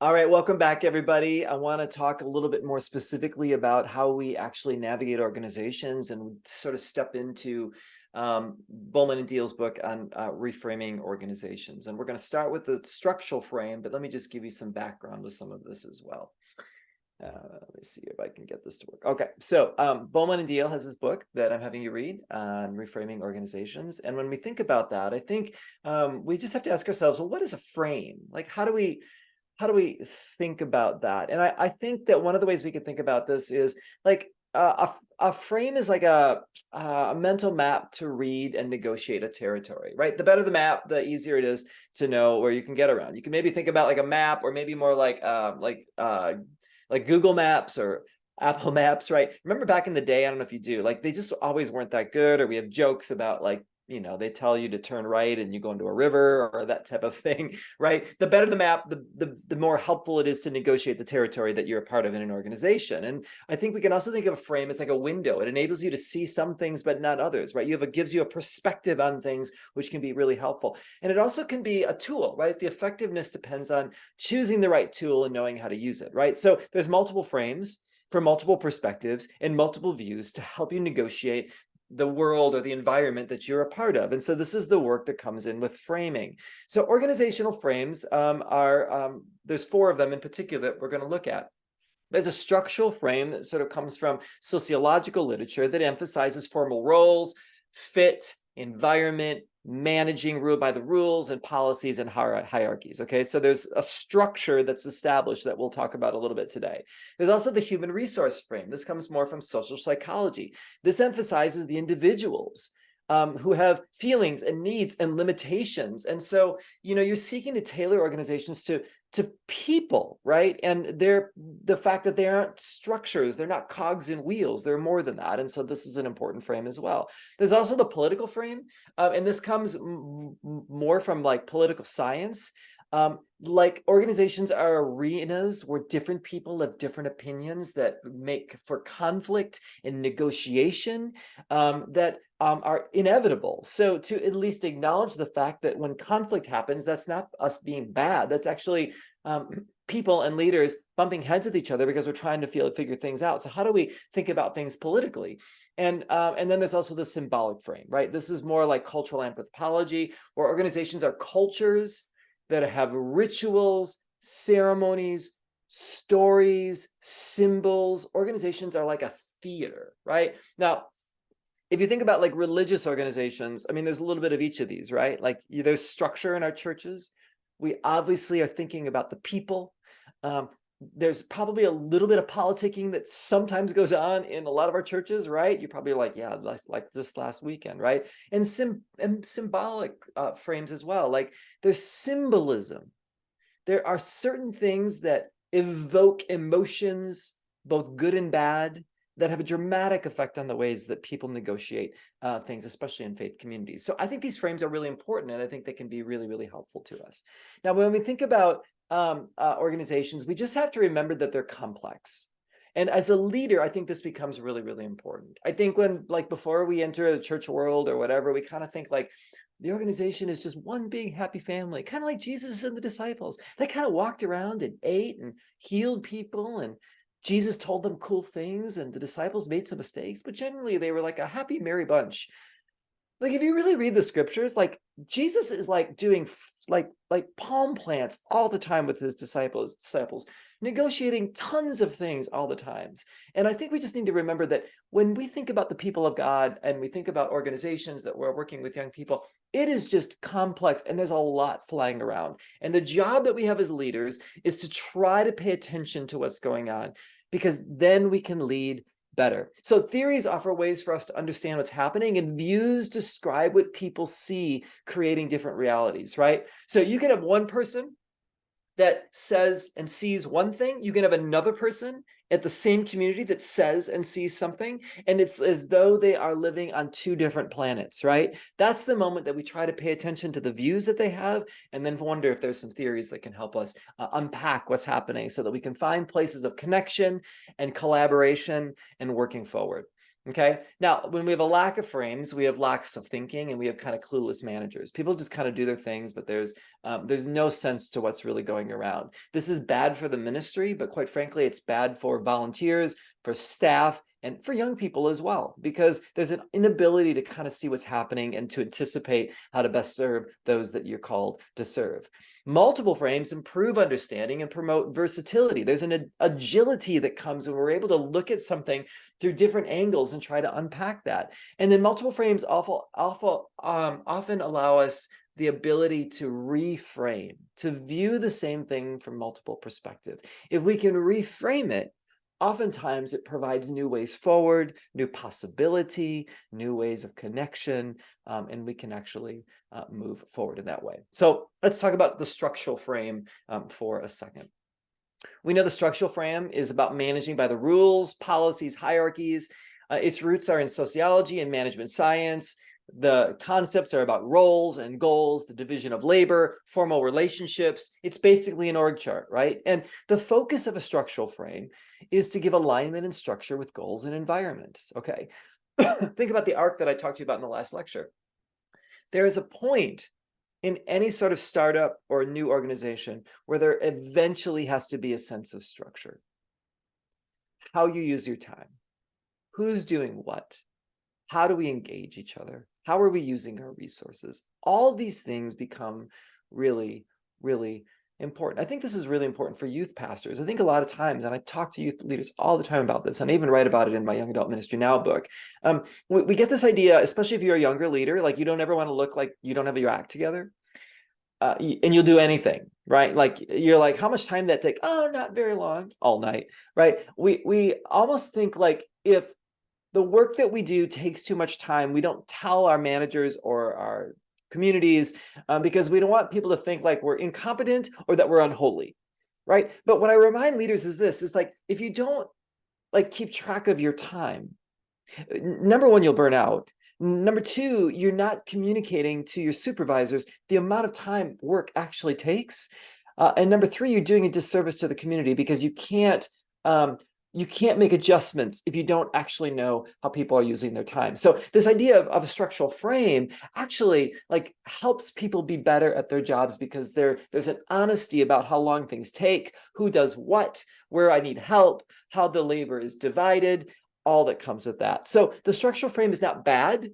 All right, welcome back, everybody. I want to talk a little bit more specifically about how we actually navigate organizations and sort of step into Bowman and Deal's book on reframing organizations. And we're going to start with the structural frame, but let me just give you some background with some of this as well. Let me see if I can get this to work. Okay, so Bowman and Deal has this book that I'm having you read on reframing organizations. And when we think about that, I think we just have to ask ourselves, well, what is a frame? Like, how do we think about that? And I think that one of the ways we could think about this is like a frame is like a mental map to read and negotiate a territory, right? The better the map, the easier it is to know where you can get around. You can maybe think about like a map, or maybe more like Google Maps or Apple Maps, right? Remember back in the day, I don't know if you do, like they just always weren't that good, or we have jokes about like, they tell you to turn right and you go into a river or that type of thing, right? The better the map, the more helpful it is to negotiate the territory that you're a part of in an organization. And I think we can also think of a frame as like a window. It enables you to see some things, but not others, right? It gives you a perspective on things, which can be really helpful. And it also can be a tool, right? The effectiveness depends on choosing the right tool and knowing how to use it, right? So there's multiple frames for multiple perspectives and multiple views to help you negotiate the world or the environment that you're a part of. And so this is the work that comes in with framing. So organizational frames there's four of them in particular that we're going to look at. There's a structural frame that sort of comes from sociological literature that emphasizes formal roles, fit, environment, managing ruled by the rules, and policies and hierarchies. Okay, so there's a structure that's established that we'll talk about a little bit today. There's also the human resource frame. This comes more from social psychology. This emphasizes the individuals who have feelings and needs and limitations. And so, you're seeking to tailor organizations to people, right? And the fact that they aren't structures, they're not cogs and wheels, they're more than that. And so this is an important frame as well. There's also the political frame, and this comes more from like political science. Like organizations are arenas where different people have different opinions that make for conflict and negotiation that are inevitable. So to at least acknowledge the fact that when conflict happens, that's not us being bad. That's actually people and leaders bumping heads with each other because we're trying to figure things out. So how do we think about things politically? And then there's also the symbolic frame, right? This is more like cultural anthropology, where organizations are cultures that have rituals, ceremonies, stories, symbols. Organizations are like a theater, right? Now, if you think about like religious organizations, I mean, there's a little bit of each of these, right? Like there's structure in our churches. We obviously are thinking about the people. There's probably a little bit of politicking that sometimes goes on in a lot of our churches, right? You're probably like, yeah, like this last weekend, right? And symbolic frames as well. Like there's symbolism. There are certain things that evoke emotions, both good and bad, that have a dramatic effect on the ways that people negotiate things, especially in faith communities. So I think these frames are really important, and I think they can be really, really helpful to us. Now, when we think about organizations, we just have to remember that they're complex. And as a leader, I think this becomes really, really important. I think when, like, before we enter the church world or whatever, we kind of think like the organization is just one big happy family, kind of like Jesus and the disciples. They kind of walked around and ate and healed people, and Jesus told them cool things, and the disciples made some mistakes, but generally they were like a happy, merry bunch. Like if you really read the scriptures, like Jesus is like doing like palm plants all the time with his disciples, negotiating tons of things all the times. And I think we just need to remember that when we think about the people of God and we think about organizations that we're working with young people, it is just complex and there's a lot flying around. And the job that we have as leaders is to try to pay attention to what's going on, because then we can lead better. So theories offer ways for us to understand what's happening, and views describe what people see, creating different realities, right? So you can have one person that says and sees one thing. You can have another person at the same community that says and sees something, and it's as though they are living on two different planets, right? That's the moment that we try to pay attention to the views that they have, and then wonder if there's some theories that can help us unpack what's happening so that we can find places of connection and collaboration and working forward. Okay. Now, when we have a lack of frames, we have lacks of thinking, and we have kind of clueless managers. People just kind of do their things, but there's no sense to what's really going around. This is bad for the ministry, but quite frankly, it's bad for volunteers, for staff, and for young people as well, because there's an inability to kind of see what's happening and to anticipate how to best serve those that you're called to serve. Multiple frames improve understanding and promote versatility. There's an agility that comes when we're able to look at something through different angles and try to unpack that. And then multiple frames often allow us the ability to reframe, to view the same thing from multiple perspectives. If we can reframe it, oftentimes it provides new ways forward, new possibility, new ways of connection, and we can actually move forward in that way. So let's talk about the structural frame for a second. We know the structural frame is about managing by the rules, policies, hierarchies. Its roots are in sociology and management science. The concepts are about roles and goals, the division of labor, formal relationships. It's basically an org chart, right? And the focus of a structural frame is to give alignment and structure with goals and environments, okay? Think about the arc that I talked to you about in the last lecture. There is a point in any sort of startup or new organization where there eventually has to be a sense of structure. How you use your time, who's doing what, how do we engage each other, how are we using our resources? All these things become really, really important. I think this is really important for youth pastors. I think a lot of times, and I talk to youth leaders all the time about this, and I even write about it in my Young Adult Ministry Now book. We get this idea, especially if you're a younger leader, like you don't ever want to look like you don't have your act together. And you'll do anything, right? Like you're like, how much time did that take? Oh, not very long, all night, right? We almost think like if the work that we do takes too much time, we don't tell our managers or our communities because we don't want people to think like we're incompetent or that we're unholy, right? But what I remind leaders is this, is like, if you don't like keep track of your time, number one, you'll burn out. Number two, you're not communicating to your supervisors the amount of time work actually takes. And number three, you're doing a disservice to the community because you can't make adjustments if you don't actually know how people are using their time. So this idea of a structural frame actually like helps people be better at their jobs because there's an honesty about how long things take, who does what, where I need help, how the labor is divided, all that comes with that. So the structural frame is not bad.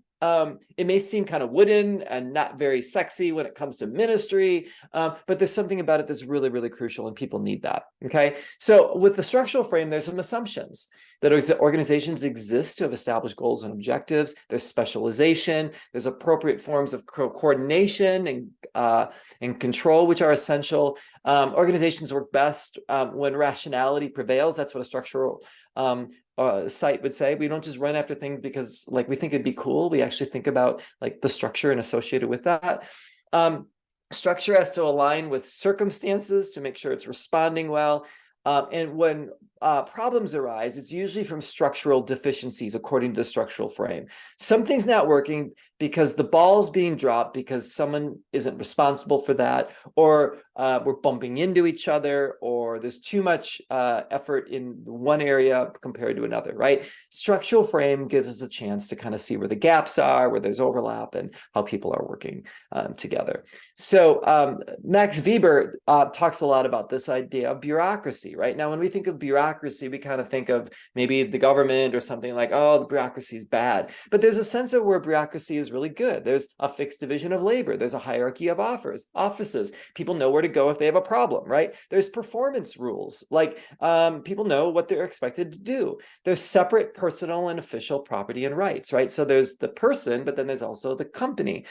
It may seem kind of wooden and not very sexy when it comes to ministry, but there's something about it that's really, really crucial, and people need that, okay? So with the structural frame, there's some assumptions that organizations exist to have established goals and objectives. There's specialization, there's appropriate forms of coordination and control, which are essential. Organizations work best when rationality prevails. That's what a structural site would say. We don't just run after things because like we think it'd be cool. We actually think about like the structure and associated with that. Structure has to align with circumstances to make sure it's responding well. And when problems arise, it's usually from structural deficiencies, according to the structural frame. Something's not working because the ball's being dropped because someone isn't responsible for that, or we're bumping into each other, or there's too much effort in one area compared to another, right? Structural frame gives us a chance to kind of see where the gaps are, where there's overlap, and how people are working together. So Max Weber talks a lot about this idea of bureaucracy, right? Now, when we think of bureaucracy, we kind of think of maybe the government or something like, oh, the bureaucracy is bad. But there's a sense of where bureaucracy is really good. There's a fixed division of labor. There's a hierarchy of offices. People know where to go if they have a problem, right? There's performance rules. Like people know what they're expected to do. There's separate personal and official property and rights, right? So there's the person, but then there's also the company.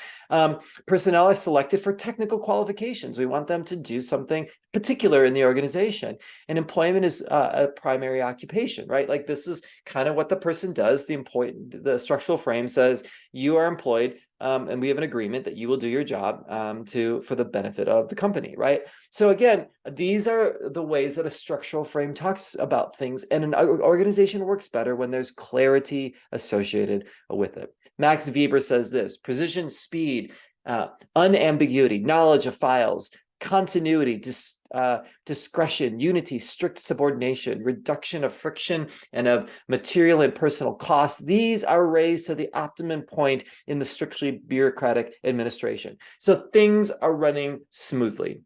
Personnel are selected for technical qualifications. We want them to do something particular in the organization. And employment is a primary occupation, right? Like this is kind of what the person does. The structural frame says you are employed and we have an agreement that you will do your job for the benefit of the company, right? So again, these are the ways that a structural frame talks about things, and an organization works better when there's clarity associated with it. Max Weber says this: precision, speed, unambiguity, knowledge of files, continuity, discretion, unity, strict subordination, reduction of friction and of material and personal costs. These are raised to the optimum point in the strictly bureaucratic administration. So things are running smoothly.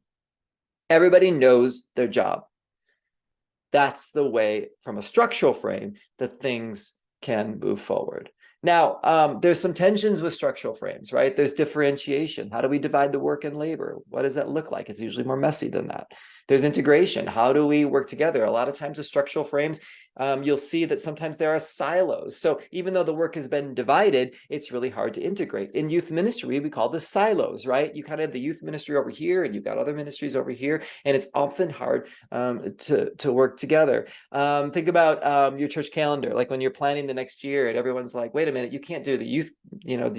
Everybody knows their job. That's the way, from a structural frame, that things can move forward. Now, there's some tensions with structural frames, right? There's differentiation. How do we divide the work and labor? What does that look like? It's usually more messy than that. There's integration. How do we work together? A lot of times with structural frames, you'll see that sometimes there are silos. So even though the work has been divided, it's really hard to integrate. In youth ministry, we call this silos, right? You kind of have the youth ministry over here, and you've got other ministries over here, and it's often hard to work together. Think about your church calendar, like when you're planning the next year, and everyone's like, "Wait a minute, you can't do the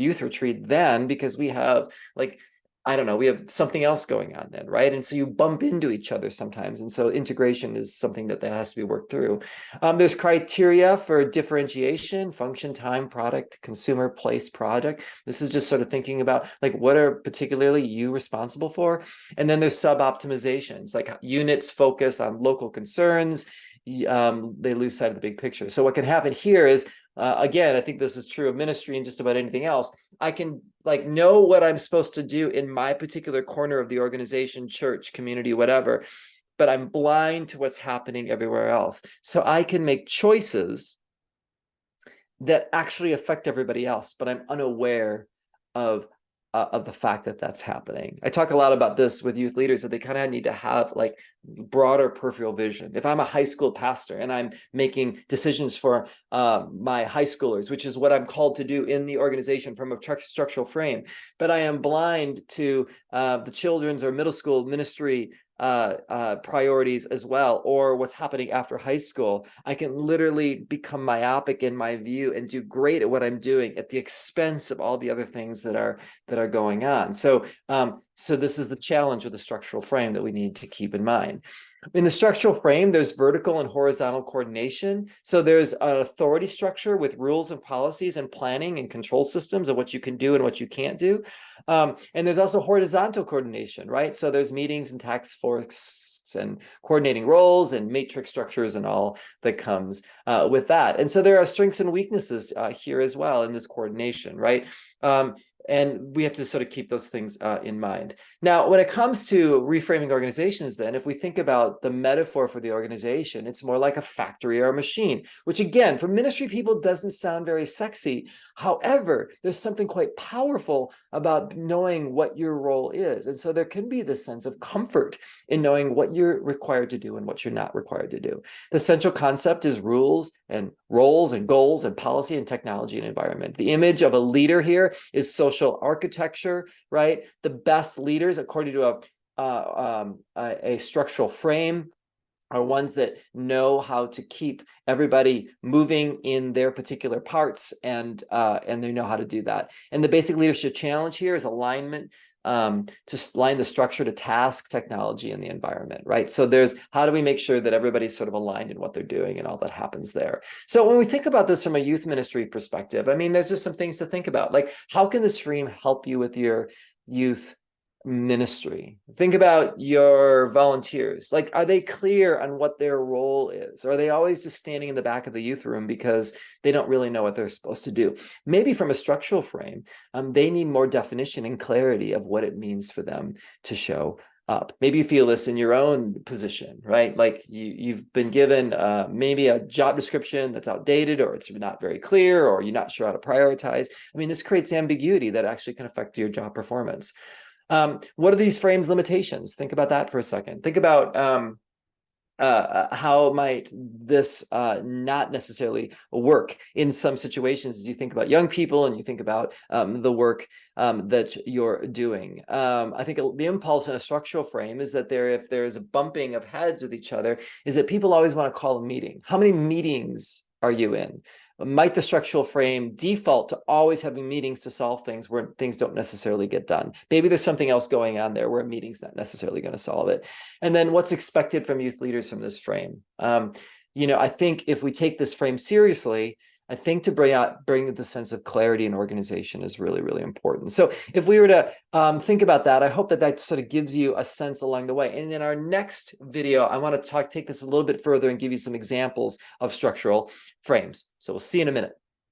youth retreat then because we have like." I don't know, we have something else going on then, right? And so you bump into each other sometimes. And so integration is something that has to be worked through. There's criteria for differentiation: function, time, product, consumer, place, product. This is just sort of thinking about like, what are particularly you responsible for? And then there's sub-optimizations, like units focus on local concerns. They lose sight of the big picture. So what can happen here is, again, I think this is true of ministry and just about anything else. I can like know what I'm supposed to do in my particular corner of the organization, church, community, whatever, but I'm blind to what's happening everywhere else. So I can make choices that actually affect everybody else, but I'm unaware of the fact that that's happening. I talk a lot about this with youth leaders, that they kind of need to have like broader peripheral vision. If I'm a high school pastor and I'm making decisions for my high schoolers, which is what I'm called to do in the organization from a structural frame, but I am blind to the children's or middle school ministry priorities as well, or what's happening after high school, I can literally become myopic in my view and do great at what I'm doing at the expense of all the other things that are going on. So this is the challenge with the structural frame that we need to keep in mind. In the structural frame, there's vertical and horizontal coordination. So there's an authority structure with rules and policies and planning and control systems of what you can do and what you can't do. And there's also horizontal coordination, right? So there's meetings and task force and coordinating roles and matrix structures and all that comes with that. And so there are strengths and weaknesses here as well in this coordination, right? And we have to sort of keep those things in mind. Now, when it comes to reframing organizations, then, if we think about the metaphor for the organization, it's more like a factory or a machine, which again, for ministry people doesn't sound very sexy. However, there's something quite powerful about knowing what your role is. And so there can be this sense of comfort in knowing what you're required to do and what you're not required to do. The central concept is rules and roles and goals and policy and technology and environment. The image of a leader here is social architecture, right? The best leaders, according to a structural frame, are ones that know how to keep everybody moving in their particular parts, and they know how to do that. And the basic leadership challenge here is alignment, to align the structure to task, technology, and the environment, right? So there's, how do we make sure that everybody's sort of aligned in what they're doing and all that happens there? So when we think about this from a youth ministry perspective, I mean, there's just some things to think about. Like, how can this frame help you with your youth ministry? Think about your volunteers. Like, are they clear on what their role is? Or are they always just standing in the back of the youth room because they don't really know what they're supposed to do? Maybe from a structural frame, they need more definition and clarity of what it means for them to show up. Maybe you feel this in your own position, right? Like you've been given maybe a job description that's outdated, or it's not very clear, or you're not sure how to prioritize. I mean, this creates ambiguity that actually can affect your job performance. What are these frames' limitations? Think about that for a second. Think about how might this not necessarily work in some situations as you think about young people and you think about the work that you're doing. I think the impulse in a structural frame is that if there's a bumping of heads with each other, is that people always want to call a meeting. How many meetings are you in? Might the structural frame default to always having meetings to solve things where things don't necessarily get done? Maybe there's something else going on there where a meeting's not necessarily going to solve it. And then what's expected from youth leaders from this frame? I think if we take this frame seriously, I think to bring the sense of clarity and organization is really, really important. So if we were to think about that, I hope that that sort of gives you a sense along the way. And in our next video, I want to take this a little bit further and give you some examples of structural frames. So we'll see you in a minute.